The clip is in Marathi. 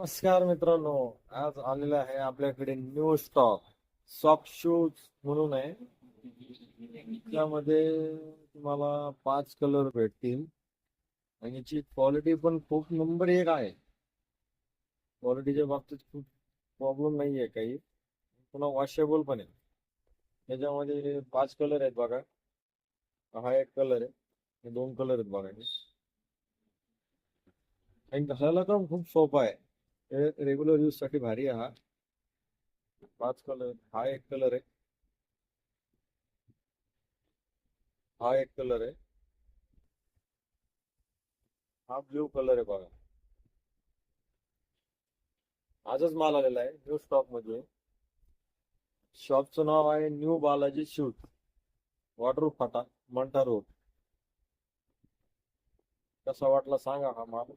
नमस्कार मित्रांनो. आज आलेला आहे आपल्याकडे न्यू स्टॉक सॉफ्ट शूज म्हणून आहे. त्यामध्ये तुम्हाला 5 कलर भेटतील आणि याची क्वालिटी पण खूप नंबर एक आहे. क्वालिटीच्या बाबतीत खूप प्रॉब्लेम नाही आहे काही. पुन्हा वॉशेबल पण आहे. त्याच्यामध्ये 5 कलर आहेत बघा. हा एक कलर आहे. हे 2 कलर आहेत बघा. आणि घालायला पण खूप सोपा आहे. रेग्युलर यूज साठी भारी आहे हा. 5 कलर. हा एक कलर आहे. हा एक कलर आहे. हा ब्ल्यू कलर आहे बघा. आजच माल आलेला आहे न्यू स्टॉक मध्ये. शॉपचं नाव आहे न्यू बालाजी शूज, वॉटर फाटा, मंठा रोड. कसा वाटला सांगा हा माल.